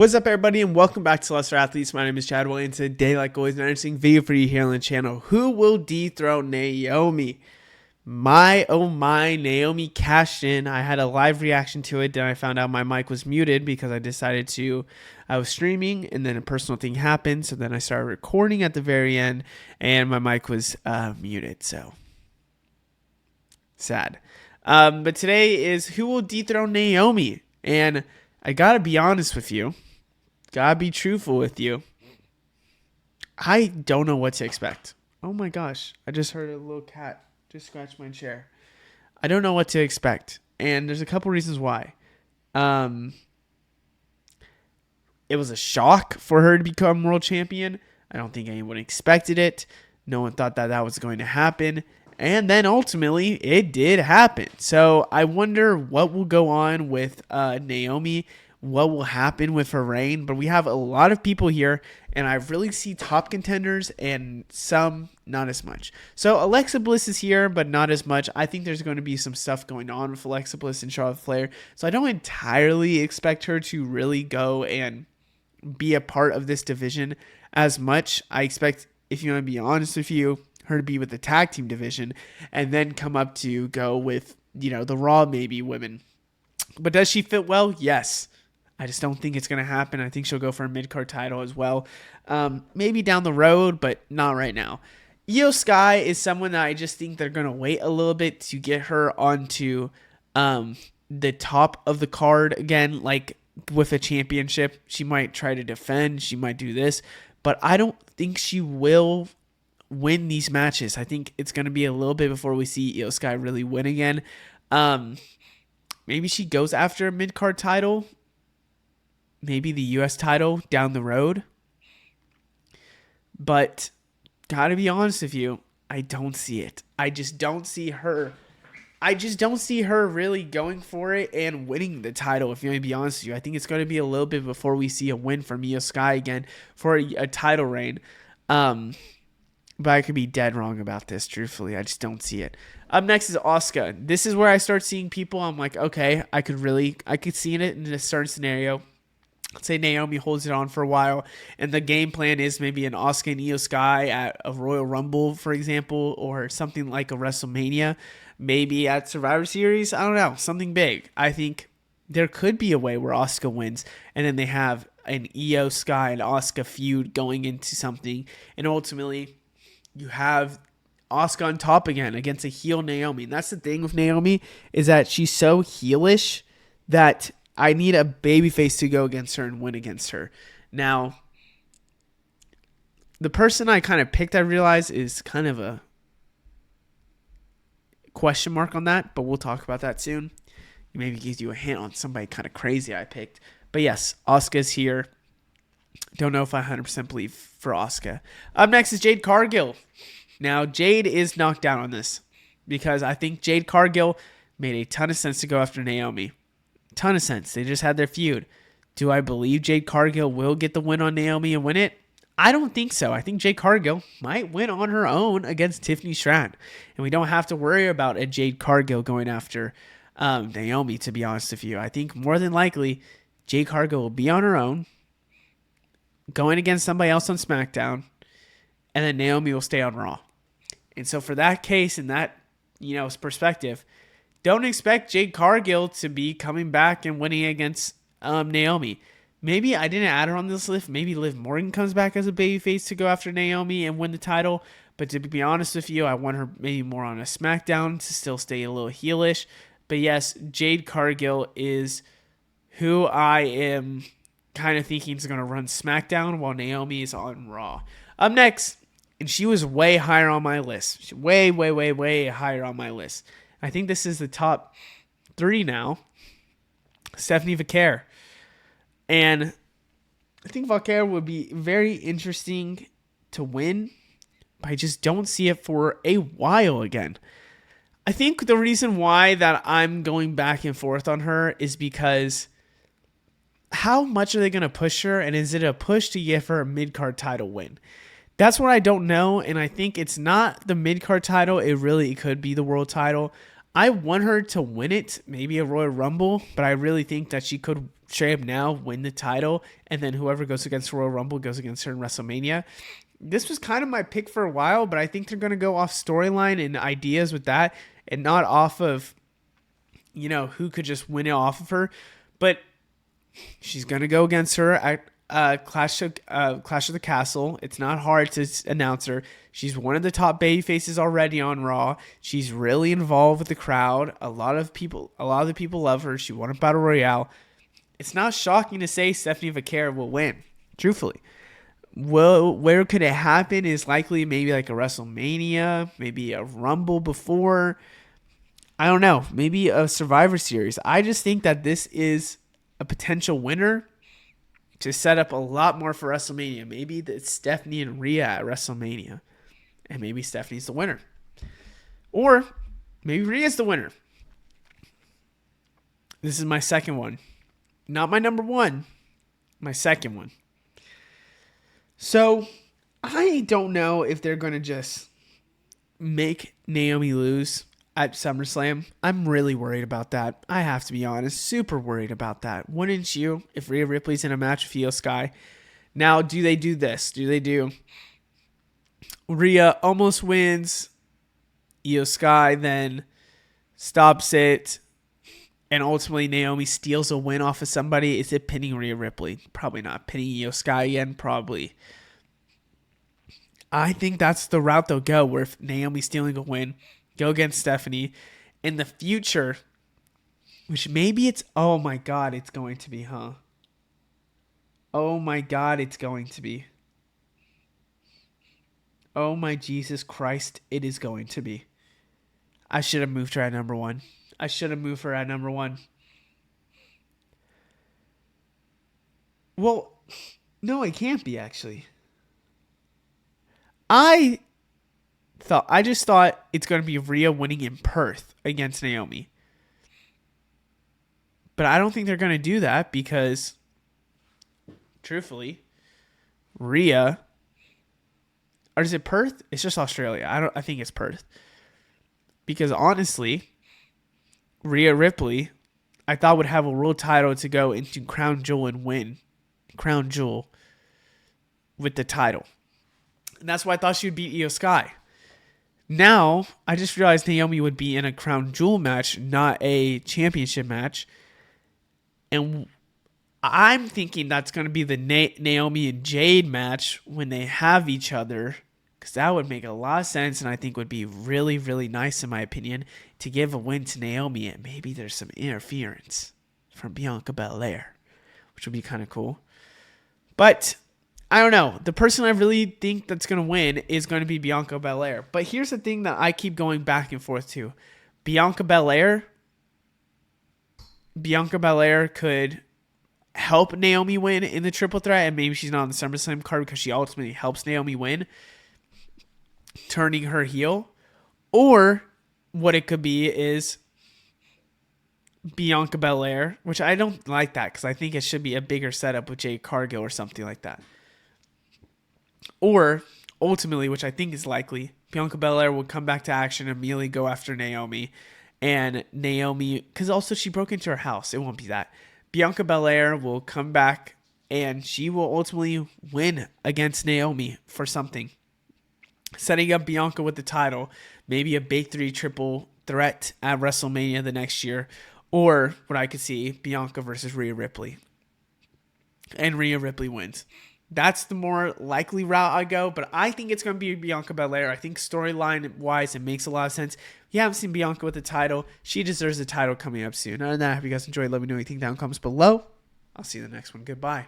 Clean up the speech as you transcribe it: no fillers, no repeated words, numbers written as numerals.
What's up, everybody, and welcome back to Lesser Athletes. My name is Chadwell, and today, like always, an interesting video for you here on the channel. Who will dethrone Naomi? My, oh my, Naomi cashed in. I had a live reaction to it, then I found out my mic was muted because I was streaming, and then a personal thing happened, so then I started recording at the very end, and my mic was muted, so sad. But today is who will dethrone Naomi, and I gotta be honest with you. Gotta be truthful with you. I don't know what to expect. Oh my gosh. I just heard a little cat just scratch my chair. I don't know what to expect. And there's a couple reasons why. It was a shock for her to become world champion. I don't think anyone expected it. No one thought that was going to happen. And then ultimately, it did happen. So I wonder what will go on with Naomi, what will happen with her reign. But we have a lot of people here, and I really see top contenders and some not as much. So Alexa Bliss is here, but not as much. I think there's going to be some stuff going on with Alexa Bliss and Charlotte Flair. So I don't entirely expect her to really go and be a part of this division as much. I expect, if you want to be honest with you, her to be with the tag team division and then come up to go with, the Raw maybe women. But does she fit well? Yes. I just don't think it's going to happen. I think she'll go for a mid-card title as well. Maybe down the road, but not right now. Io Sky is someone that I just think they're going to wait a little bit to get her onto the top of the card again, like with a championship. She might try to defend. She might do this. But I don't think she will win these matches. I think it's going to be a little bit before we see Io Sky really win again. Maybe she goes after a mid-card title. Maybe the U.S. title down the road. But gotta be honest with you, I don't see it. I just don't see her really going for it and winning the title, if you want to be honest with you. I think it's going to be a little bit before we see a win from Io Sky again for a title reign. But I could be dead wrong about this, truthfully. I just don't see it. Up next is Asuka. This is where I start seeing people. I'm like, okay, I could see it in a certain scenario. Let's say Naomi holds it on for a while, and the game plan is maybe an Asuka and Io Sky at a Royal Rumble, for example, or something like a WrestleMania, maybe at Survivor Series. I don't know, something big. I think there could be a way where Asuka wins, and then they have an Io Sky and Asuka feud going into something, and ultimately you have Asuka on top again against a heel Naomi. And that's the thing with Naomi, is that she's so heelish that I need a babyface to go against her and win against her. Now, the person I kind of picked, I realize, is kind of a question mark on that, but we'll talk about that soon. Maybe gives you a hint on somebody kind of crazy I picked. But yes, Asuka's here. Don't know if I 100% believe for Asuka. Up next is Jade Cargill. Now, Jade is knocked down on this because I think Jade Cargill made a ton of sense to go after Naomi. Ton of sense. They just had their feud. Do I believe Jade Cargill will get the win on Naomi and win it? I don't think so. I think Jade Cargill might win on her own against Tiffany Stratton. And we don't have to worry about a Jade Cargill going after Naomi, to be honest with you. I think more than likely Jade Cargill will be on her own, going against somebody else on SmackDown, and then Naomi will stay on Raw. And so for that case and that, perspective, don't expect Jade Cargill to be coming back and winning against Naomi. Maybe I didn't add her on this list. Maybe Liv Morgan comes back as a babyface to go after Naomi and win the title. But to be honest with you, I want her maybe more on a SmackDown to still stay a little heelish. But yes, Jade Cargill is who I am kind of thinking is going to run SmackDown while Naomi is on Raw. Up next, and she was way higher on my list. Way, way, way, way higher on my list. I think this is the top 3 now. Stephanie Vaquer. And I think Vaquer would be very interesting to win, but I just don't see it for a while again. I think the reason why that I'm going back and forth on her is because how much are they going to push her, and is it a push to give her a mid-card title win? That's what I don't know, and I think it's not the mid-card title. It could be the world title. I want her to win it, maybe a Royal Rumble, but I really think that she could straight up now win the title, and then whoever goes against Royal Rumble goes against her in WrestleMania. This was kind of my pick for a while, but I think they're going to go off storyline and ideas with that and not off of, who could just win it off of her. But she's going to go against her at Clash of the Castle. It's not hard to announce her. She's one of the top baby faces already on Raw. She's really involved with the crowd. A lot of the people love her. She won a Battle Royale. It's not shocking to say Stephanie Vaquera will win, truthfully. Well, where could it happen is likely maybe like a WrestleMania, maybe a Rumble before. I don't know. Maybe a Survivor Series. I just think that this is a potential winner to set up a lot more for WrestleMania. Maybe it's Stephanie and Rhea at WrestleMania. And maybe Stephanie's the winner. Or maybe Rhea's the winner. This is my second one. Not my number one. My second one. So, I don't know if they're going to just make Naomi lose at SummerSlam. I'm really worried about that. I have to be honest. Super worried about that. Wouldn't you if Rhea Ripley's in a match with Io Sky? Now, do they do this? Do they do Rhea almost wins, Io Sky then stops it, and ultimately Naomi steals a win off of somebody? Is it pinning Rhea Ripley? Probably not. Pinning Io Sky again? Probably. I think that's the route they'll go, where if Naomi's stealing a win, go against Stephanie. In the future, which maybe it's, oh my God, it's going to be, huh? Oh my God, it's going to be. Oh my Jesus Christ, it is going to be. I should have moved her at number one. I should have moved her at number one. Well, no, it can't be, actually. I just thought it's going to be Rhea winning in Perth against Naomi. But I don't think they're going to do that because, truthfully, Rhea, or is it Perth? It's just Australia. I think it's Perth. Because honestly, Rhea Ripley, I thought would have a world title to go into Crown Jewel and win Crown Jewel with the title. And that's why I thought she would beat Io Sky. Now, I just realized Naomi would be in a Crown Jewel match, not a championship match. And I'm thinking that's going to be the Naomi and Jade match when they have each other. Because that would make a lot of sense and I think would be really, really nice, in my opinion, to give a win to Naomi. And maybe there's some interference from Bianca Belair, which would be kind of cool. But I don't know. The person I really think that's going to win is going to be Bianca Belair. But here's the thing that I keep going back and forth to. Bianca Belair could help Naomi win in the triple threat, and maybe she's not on the SummerSlam card because she ultimately helps Naomi win, turning her heel. Or what it could be is Bianca Belair, which I don't like that because I think it should be a bigger setup with Jade Cargill or something like that. Or, ultimately, which I think is likely, Bianca Belair will come back to action and immediately go after Naomi. And Naomi, because also she broke into her house. It won't be that. Bianca Belair will come back and she will ultimately win against Naomi for something. Setting up Bianca with the title. Maybe a big 3 triple threat at WrestleMania the next year. Or, what I could see, Bianca versus Rhea Ripley. And Rhea Ripley wins. That's the more likely route I go, but I think it's going to be Bianca Belair. I think storyline-wise, it makes a lot of sense. You haven't seen Bianca with the title. She deserves a title coming up soon. Other than that, I hope you guys enjoyed. Let me know what you think down in the comments below. I'll see you in the next one. Goodbye.